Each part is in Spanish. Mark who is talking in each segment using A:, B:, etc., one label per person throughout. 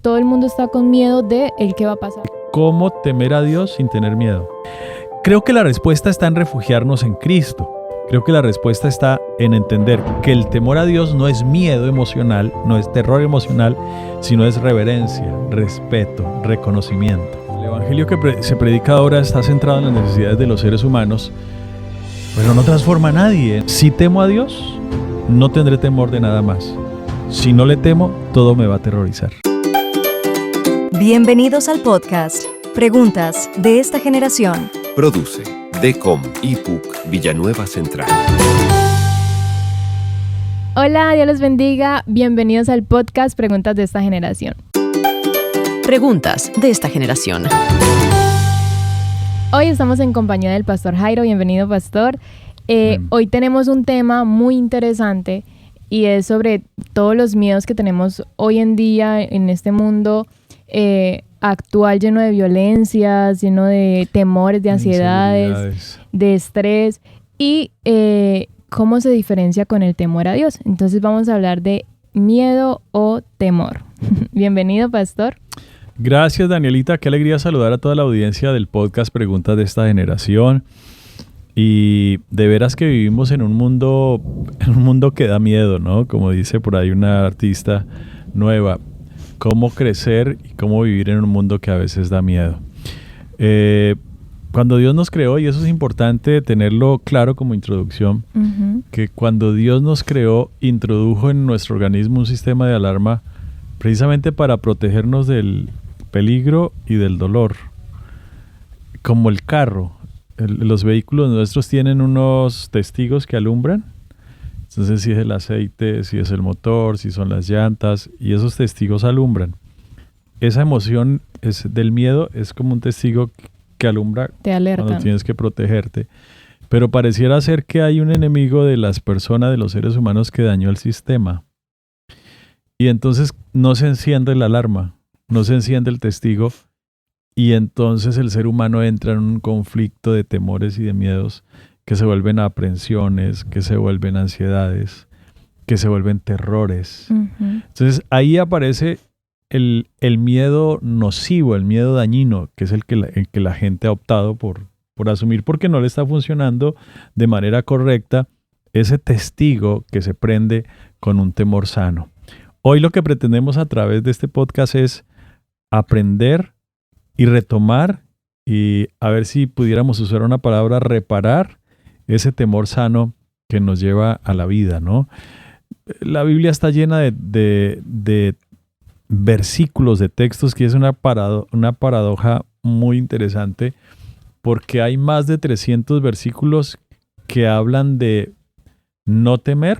A: todo el mundo está con miedo de el qué va a pasar.
B: ¿Cómo temer a Dios sin tener miedo? Creo que la respuesta está en refugiarnos en Cristo. Creo que la respuesta está en entender que el temor a Dios no es miedo emocional, no es terror emocional, sino es reverencia, respeto, reconocimiento. El evangelio que se predica ahora está centrado en las necesidades de los seres humanos, pero no transforma a nadie. Si temo a Dios, no tendré temor de nada más. Si no le temo, todo me va a aterrorizar.
C: Bienvenidos al podcast Preguntas de esta generación.
D: Produce DECOM IPUC Villanueva Central.
A: Hola, Dios los bendiga. Bienvenidos al podcast Preguntas de esta generación.
C: Preguntas de esta generación.
A: Hoy estamos en compañía del Pastor Jairo. Bienvenido, Pastor. Hoy tenemos un tema muy interesante y es sobre todos los miedos que tenemos hoy en día en este mundo actual, lleno de violencias, lleno de temores, de ansiedades, de estrés y cómo se diferencia con el temor a Dios. Entonces vamos a hablar de miedo o temor. Bienvenido, Pastor.
B: Gracias, Danielita. Qué alegría saludar a toda la audiencia del podcast Preguntas de esta generación. Y de veras que vivimos en un mundo que da miedo, ¿no? Como dice por ahí una artista nueva. Cómo crecer y cómo vivir en un mundo que a veces da miedo. Cuando Dios nos creó, y eso es importante tenerlo claro como introducción, que cuando Dios nos creó, introdujo en nuestro organismo un sistema de alarma precisamente para protegernos del peligro y del dolor. Como el carro, los vehículos nuestros tienen unos testigos que alumbran. Entonces, si es el aceite, si es el motor, si son las llantas, y esos testigos alumbran. Esa emoción del miedo es como un testigo que alumbra cuando tienes que protegerte. Pero pareciera ser que hay un enemigo de las personas, de los seres humanos, que dañó el sistema. Y entonces no se enciende la alarma, no se enciende el testigo, y entonces el ser humano entra en un conflicto de temores y de miedos que se vuelven aprensiones, que se vuelven ansiedades, que se vuelven terrores. Entonces ahí aparece el miedo nocivo, el miedo dañino, que es el que la gente ha optado por asumir porque no le está funcionando de manera correcta ese testigo que se prende con un temor sano. Hoy lo que pretendemos a través de este podcast es aprender y retomar, y a ver si pudiéramos usar una palabra, reparar ese temor sano que nos lleva a la vida, ¿no? La Biblia está llena de versículos, de textos, que es una paradoja muy interesante, porque hay más de 300 versículos que hablan de no temer,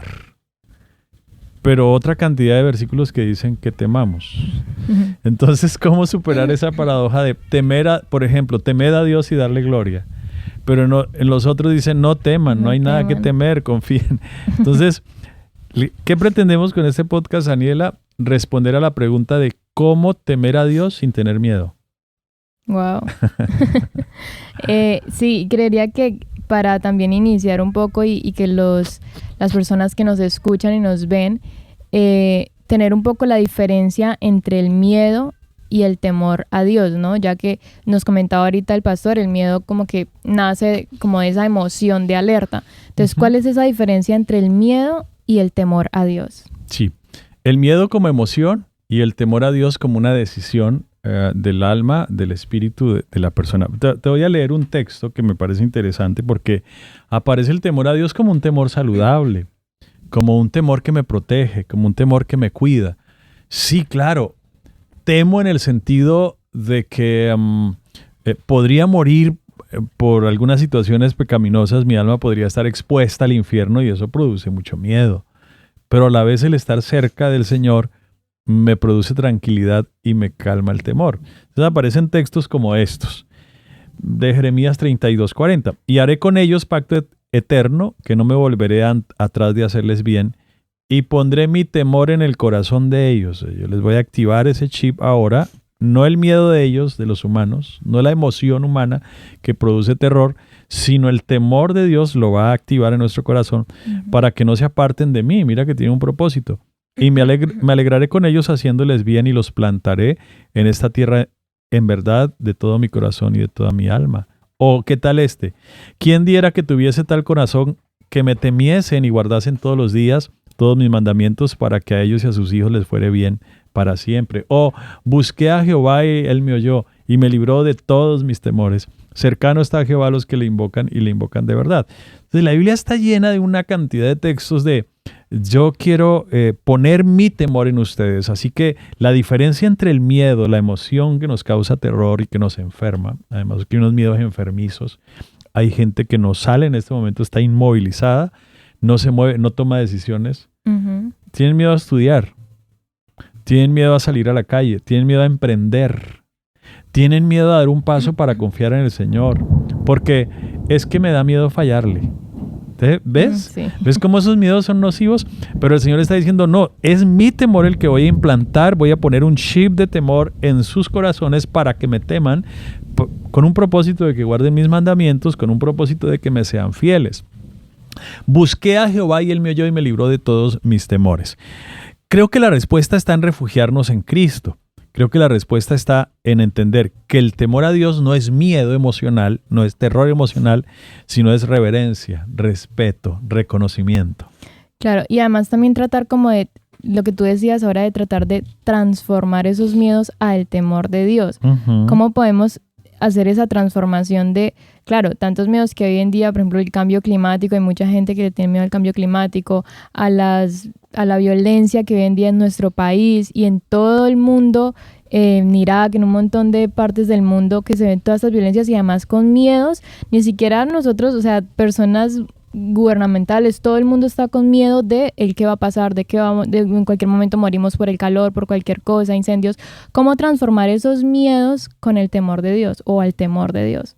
B: pero otra cantidad de versículos que dicen que temamos. Entonces, ¿cómo superar esa paradoja de temer por ejemplo, temed a Dios y darle gloria? Pero en los otros dicen no teman, no hay nada que temer, confíen. Entonces, ¿qué pretendemos con este podcast, Daniela? Responder a la pregunta de cómo temer a Dios sin tener miedo.
A: Wow. Sí, creería que para también iniciar un poco y que las personas que nos escuchan y nos ven, tener un poco la diferencia entre el miedo y el temor a Dios, ¿no? Ya que nos comentaba ahorita el pastor, el miedo como que nace como de esa emoción de alerta. Entonces, ¿cuál es esa diferencia entre el miedo y el temor a Dios?
B: Sí, el miedo como emoción y el temor a Dios como una decisión del alma, del espíritu de la persona. Te voy a leer un texto que me parece interesante porque aparece el temor a Dios como un temor saludable, como un temor que me protege, como un temor que me cuida. Sí, claro. Temo en el sentido de que podría morir por algunas situaciones pecaminosas, mi alma podría estar expuesta al infierno y eso produce mucho miedo. Pero a la vez el estar cerca del Señor me produce tranquilidad y me calma el temor. Entonces aparecen textos como estos, de Jeremías 32:40. Y haré con ellos pacto eterno, que no me volveré atrás de hacerles bien, y pondré mi temor en el corazón de ellos. Yo les voy a activar ese chip ahora, no el miedo de ellos, de los humanos, no la emoción humana que produce terror, sino el temor de Dios lo va a activar en nuestro corazón para que no se aparten de mí. Mira que tiene un propósito. y me alegraré con ellos haciéndoles bien y los plantaré en esta tierra en verdad de todo mi corazón y de toda mi alma. O ¿qué tal este? ¿Quién diera que tuviese tal corazón que me temiesen y guardasen todos los días todos mis mandamientos para que a ellos y a sus hijos les fuere bien para siempre? O busqué a Jehová y él me oyó y me libró de todos mis temores. Cercano está a Jehová a los que le invocan y le invocan de verdad. Entonces la Biblia está llena de una cantidad de textos de yo quiero poner mi temor en ustedes. Así que la diferencia entre el miedo, la emoción que nos causa terror y que nos enferma, además que hay unos miedos enfermizos, hay gente que no sale en este momento, está inmovilizada, no se mueve, no toma decisiones, tienen miedo a estudiar, tienen miedo a salir a la calle, tienen miedo a emprender, tienen miedo a dar un paso para confiar en el Señor, porque es que me da miedo fallarle. ¿Ves?
A: Sí.
B: ¿Ves cómo esos miedos son nocivos? Pero el Señor está diciendo, no, es mi temor el que voy a implantar, voy a poner un chip de temor en sus corazones para que me teman, con un propósito de que guarden mis mandamientos, con un propósito de que me sean fieles. Busqué a Jehová y él me oyó y me libró de todos mis temores. Creo que la respuesta está en refugiarnos en Cristo. Creo que la respuesta está en entender que el temor a Dios no es miedo emocional, no es terror emocional, sino es reverencia, respeto, reconocimiento.
A: Claro, y además también tratar como de lo que tú decías ahora, de tratar de transformar esos miedos al temor de Dios. ¿Cómo podemos hacer esa transformación de, claro, tantos miedos que hoy en día, por ejemplo, el cambio climático, hay mucha gente que le tiene miedo al cambio climático, a la violencia que hoy en día en nuestro país y en todo el mundo, en Irak, en un montón de partes del mundo que se ven todas estas violencias y además con miedos, ni siquiera nosotros, o sea, personas gubernamentales, todo el mundo está con miedo de el qué va a pasar, de que en cualquier momento morimos por el calor, por cualquier cosa, incendios. ¿Cómo transformar esos miedos con el temor de Dios o al temor de Dios?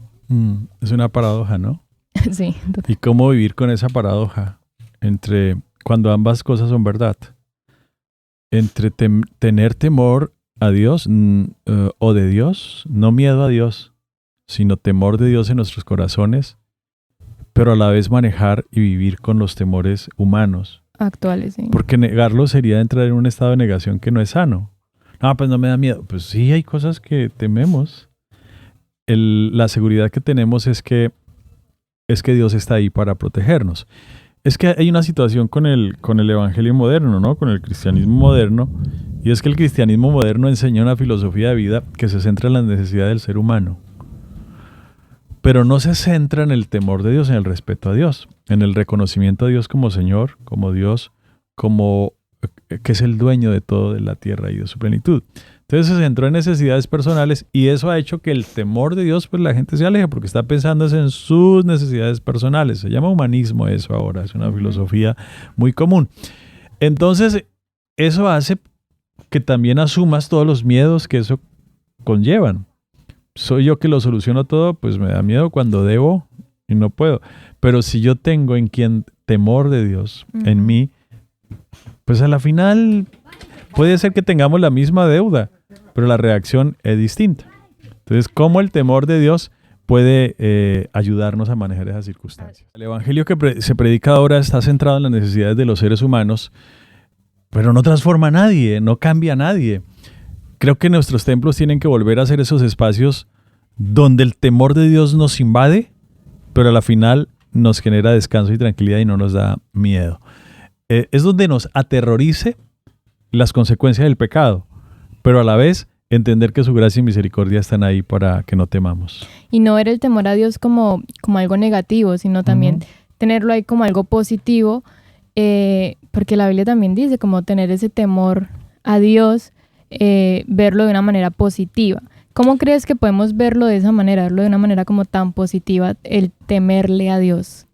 B: Es una paradoja, ¿no?
A: Sí.
B: ¿Y cómo vivir con esa paradoja entre cuando ambas cosas son verdad? Entre tener temor a Dios o de Dios, no miedo a Dios, sino temor de Dios en nuestros corazones, pero a la vez manejar y vivir con los temores humanos.
A: Actuales, sí.
B: Porque negarlo sería entrar en un estado de negación que no es sano. No, pues no me da miedo. Pues sí, hay cosas que tememos. La seguridad que tenemos es que Dios está ahí para protegernos. Es que hay una situación con el evangelio moderno, ¿no? Con el cristianismo moderno, y es que el cristianismo moderno enseña una filosofía de vida que se centra en las necesidades del ser humano, pero no se centra en el temor de Dios, en el respeto a Dios, en el reconocimiento a Dios como Señor, como Dios, como que es el dueño de todo, de la tierra y de su plenitud. Entonces se centró en necesidades personales y eso ha hecho que el temor de Dios, pues la gente se aleje porque está pensando en sus necesidades personales. Se llama humanismo eso ahora, es una filosofía muy común. Entonces eso hace que también asumas todos los miedos que eso conllevan. Soy yo que lo soluciono todo, pues me da miedo cuando debo y no puedo. Pero si yo tengo en quien temor de Dios, en mí, pues a la final puede ser que tengamos la misma deuda, pero la reacción es distinta. Entonces, ¿cómo el temor de Dios puede ayudarnos a manejar esas circunstancias? El evangelio que se predica ahora está centrado en las necesidades de los seres humanos, pero no transforma a nadie, no cambia a nadie. Creo que nuestros templos tienen que volver a ser esos espacios donde el temor de Dios nos invade, pero a la final nos genera descanso y tranquilidad y no nos da miedo. Es donde nos aterrorice las consecuencias del pecado, pero a la vez entender que su gracia y misericordia están ahí para que no temamos.
A: Y no ver el temor a Dios como algo negativo, sino también tenerlo ahí como algo positivo, porque la Biblia también dice como tener ese temor a Dios, verlo de una manera positiva. ¿Cómo crees que podemos verlo de esa manera, verlo de una manera como tan positiva, el temerle a Dios?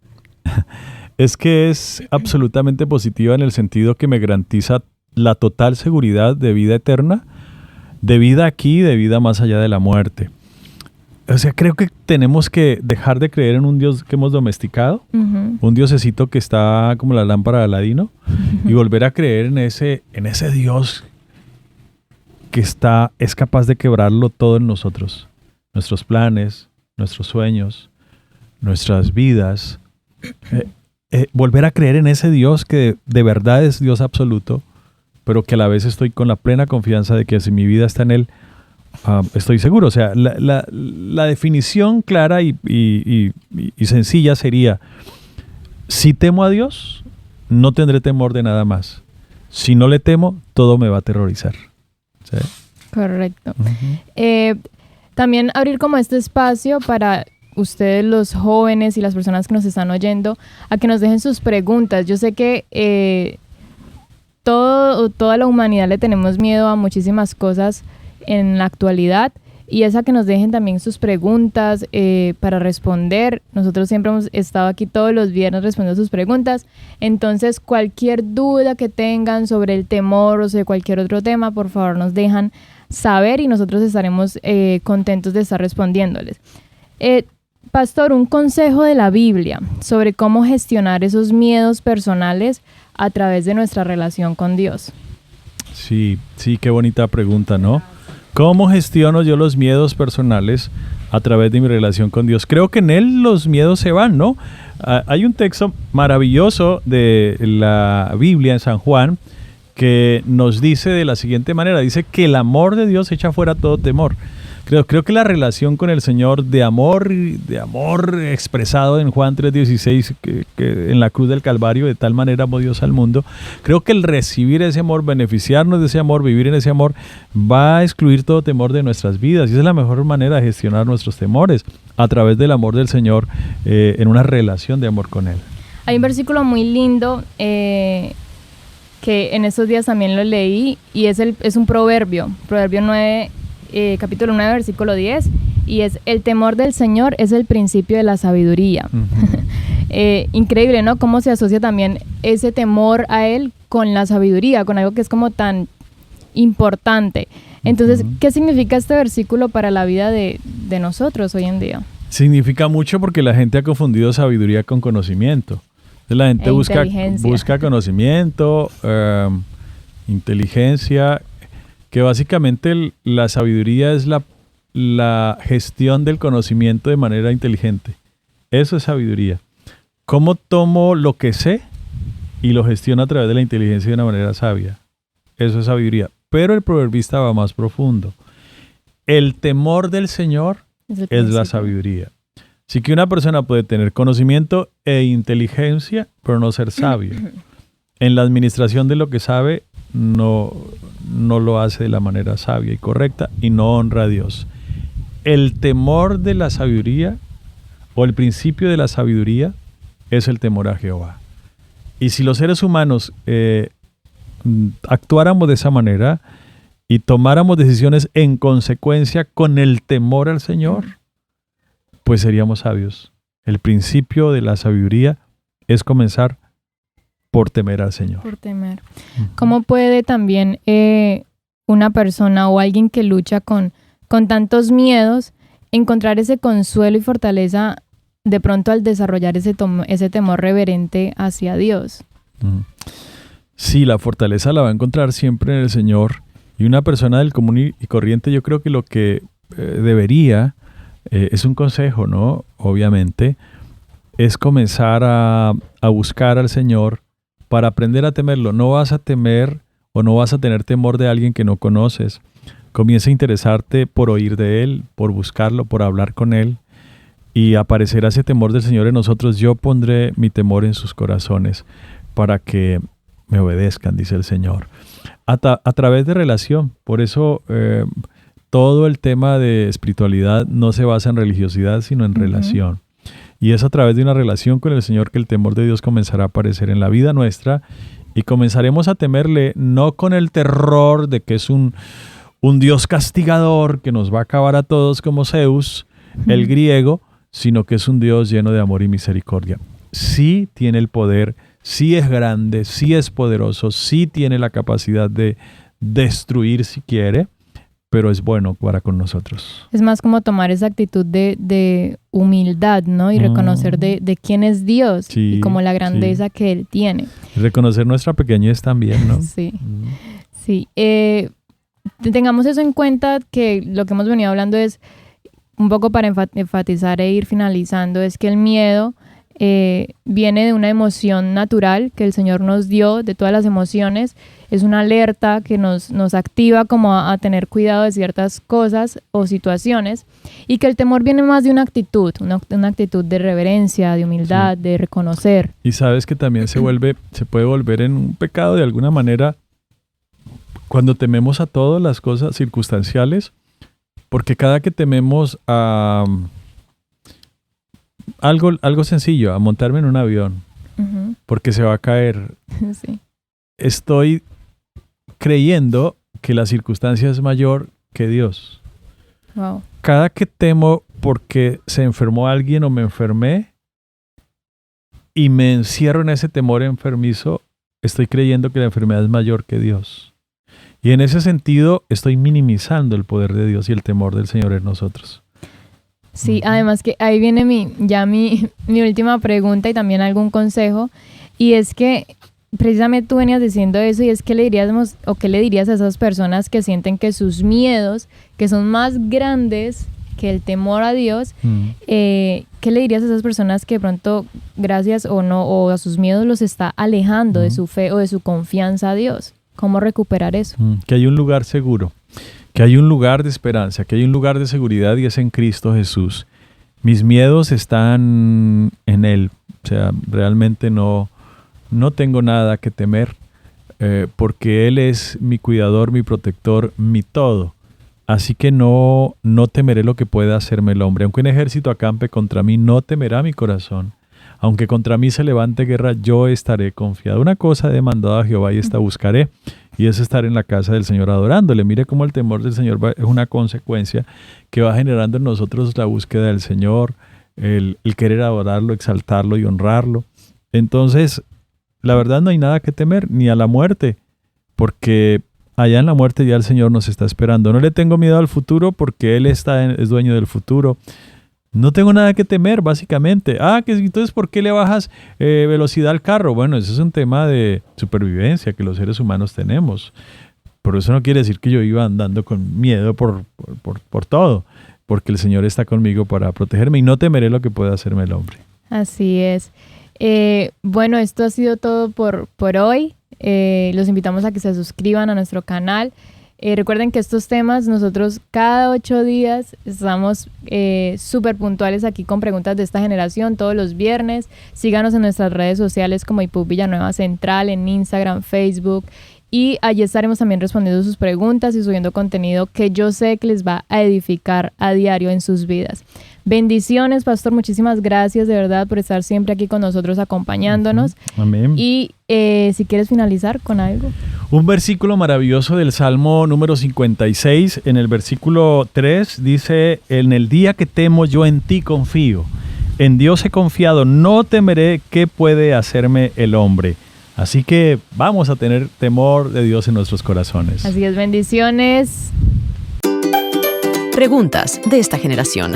B: Es que es absolutamente positiva en el sentido que me garantiza la total seguridad de vida eterna, de vida aquí, de vida más allá de la muerte. O sea, creo que tenemos que dejar de creer en un Dios que hemos domesticado, un diosecito que está como la lámpara de Aladino, y volver a creer en ese Dios que es capaz de quebrarlo todo en nosotros, nuestros planes, nuestros sueños, nuestras vidas. Volver a creer en ese Dios que de verdad es Dios absoluto, pero que a la vez estoy con la plena confianza de que si mi vida está en Él, estoy seguro. O sea, la definición clara y sencilla sería: si temo a Dios, no tendré temor de nada más. Si no le temo, todo me va a aterrorizar. ¿Sí?
A: Correcto. También abrir como este espacio para ustedes, los jóvenes y las personas que nos están oyendo, a que nos dejen sus preguntas. Yo sé que toda la humanidad le tenemos miedo a muchísimas cosas en la actualidad, y es a que nos dejen también sus preguntas para responder. Nosotros siempre hemos estado aquí todos los viernes respondiendo sus preguntas. Entonces, cualquier duda que tengan sobre el temor o sobre cualquier otro tema, por favor nos dejan saber y nosotros estaremos contentos de estar respondiéndoles. Pastor, un consejo de la Biblia sobre cómo gestionar esos miedos personales a través de nuestra relación con Dios.
B: Sí, qué bonita pregunta, ¿no? ¿Cómo gestiono yo los miedos personales a través de mi relación con Dios? Creo que en Él los miedos se van, ¿no? Hay un texto maravilloso de la Biblia en San Juan que nos dice de la siguiente manera: dice que el amor de Dios echa fuera todo temor. Creo que la relación con el Señor de amor expresado en Juan 3:16, que en la cruz del Calvario, de tal manera amó Dios al mundo, creo que el recibir ese amor, beneficiarnos de ese amor, vivir en ese amor, va a excluir todo temor de nuestras vidas. Y esa es la mejor manera de gestionar nuestros temores, a través del amor del Señor, en una relación de amor con Él.
A: Hay un versículo muy lindo que en estos días también lo leí, y es un proverbio 9, capítulo 9, versículo 10, y es: el temor del Señor es el principio de la sabiduría. Uh-huh. Increíble, ¿no? Cómo se asocia también ese temor a Él con la sabiduría, con algo que es como tan importante. Entonces, uh-huh, ¿qué significa este versículo para la vida de nosotros hoy en día?
B: Significa mucho porque la gente ha confundido sabiduría con conocimiento. Entonces, la gente busca conocimiento, inteligencia, que básicamente la sabiduría es la gestión del conocimiento de manera inteligente. Eso es sabiduría. ¿Cómo tomo lo que sé y lo gestiono a través de la inteligencia de una manera sabia? Eso es sabiduría. Pero el proverbista va más profundo. El temor del Señor es la sabiduría. Así que una persona puede tener conocimiento e inteligencia, pero no ser sabio. En la administración de lo que sabe, no lo hace de la manera sabia y correcta, y no honra a Dios. El temor de la sabiduría, o el principio de la sabiduría, es el temor a Jehová. Y si los seres humanos actuáramos de esa manera y tomáramos decisiones en consecuencia con el temor al Señor, pues seríamos sabios. El principio de la sabiduría es comenzar por temer al Señor.
A: Por temer. ¿Cómo puede también una persona o alguien que lucha con tantos miedos encontrar ese consuelo y fortaleza de pronto al desarrollar ese temor reverente hacia Dios?
B: Sí, la fortaleza la va a encontrar siempre en el Señor. Y una persona del común y corriente, yo creo que lo que debería, es un consejo, ¿no? Obviamente, es comenzar a buscar al Señor para aprender a temerlo. No vas a temer o no vas a tener temor de alguien que no conoces. Comienza a interesarte por oír de Él, por buscarlo, por hablar con Él, y aparecerá ese temor del Señor en nosotros. Yo pondré mi temor en sus corazones para que me obedezcan, dice el Señor. A través de relación. Por eso todo el tema de espiritualidad no se basa en religiosidad, sino en relación. Y es a través de una relación con el Señor que el temor de Dios comenzará a aparecer en la vida nuestra, y comenzaremos a temerle no con el terror de que es un Dios castigador que nos va a acabar a todos como Zeus, el griego, sino que es un Dios lleno de amor y misericordia. Sí tiene el poder, sí es grande, sí es poderoso, sí tiene la capacidad de destruir si quiere, pero es bueno para con nosotros.
A: Es más como tomar esa actitud de humildad, ¿no? Y reconocer de quién es Dios, sí, y como la grandeza que Él tiene.
B: Y reconocer nuestra pequeñez también, ¿no?
A: Sí, sí. Tengamos eso en cuenta, que lo que hemos venido hablando es, un poco para enfatizar e ir finalizando, es que el miedo viene de una emoción natural que el Señor nos dio, de todas las emociones. Es una alerta que nos activa como a tener cuidado de ciertas cosas o situaciones, y que el temor viene más de una actitud de reverencia, de humildad, sí, de reconocer.
B: Y sabes que también se puede volver en un pecado de alguna manera cuando tememos a todas las cosas circunstanciales, porque cada que tememos a algo sencillo, a montarme en un avión, porque se va a caer,
A: sí,
B: estoy creyendo que la circunstancia es mayor que Dios.
A: Wow.
B: Cada que temo porque se enfermó alguien o me enfermé y me encierro en ese temor enfermizo, estoy creyendo que la enfermedad es mayor que Dios. Y en ese sentido estoy minimizando el poder de Dios y el temor del Señor en nosotros.
A: Sí, además que ahí viene mi última pregunta y también algún consejo, y es que precisamente tú venías diciendo eso, y es que le dirías a esas personas que sienten que sus miedos, que son más grandes que el temor a Dios, ¿qué le dirías a esas personas que de pronto, gracias o no, o a sus miedos los está alejando de su fe o de su confianza a Dios? ¿Cómo recuperar eso?
B: Que hay un lugar seguro, que hay un lugar de esperanza, que hay un lugar de seguridad, y es en Cristo Jesús. Mis miedos están en Él, o sea, realmente no tengo nada que temer, porque Él es mi cuidador, mi protector, mi todo. Así que no temeré lo que pueda hacerme el hombre. Aunque un ejército acampe contra mí, no temerá mi corazón. Aunque contra mí se levante guerra, yo estaré confiado. Una cosa he demandado a Jehová, y esta buscaré, y es estar en la casa del Señor adorándole. Mire cómo el temor del Señor es una consecuencia que va generando en nosotros la búsqueda del Señor, el querer adorarlo, exaltarlo y honrarlo. Entonces, la verdad, no hay nada que temer, ni a la muerte, porque allá en la muerte ya el Señor nos está esperando. No le tengo miedo al futuro porque Él es dueño del futuro. No tengo nada que temer, básicamente. Entonces, ¿por qué le bajas velocidad al carro? Bueno, ese es un tema de supervivencia que los seres humanos tenemos. Por eso no quiere decir que yo iba andando con miedo por todo, porque el Señor está conmigo para protegerme, y no temeré lo que pueda hacerme el hombre.
A: Así es. Bueno, esto ha sido todo por hoy. Los invitamos a que se suscriban a nuestro canal. Recuerden que estos temas nosotros cada 8 días estamos súper puntuales aquí con preguntas de esta generación todos los viernes. Síganos en nuestras redes sociales como IPUC Villanueva Central, en Instagram, Facebook, y allí estaremos también respondiendo sus preguntas y subiendo contenido que yo sé que les va a edificar a diario en sus vidas. Bendiciones, Pastor, muchísimas gracias de verdad por estar siempre aquí con nosotros acompañándonos.
B: Amén.
A: Y si quieres finalizar con algo.
B: Un versículo maravilloso del Salmo número 56, en el versículo 3 dice: en el día que temo yo en ti confío, en Dios he confiado, no temeré qué puede hacerme el hombre. Así que vamos a tener temor de Dios en nuestros corazones.
A: Así es, bendiciones.
C: Preguntas de esta generación.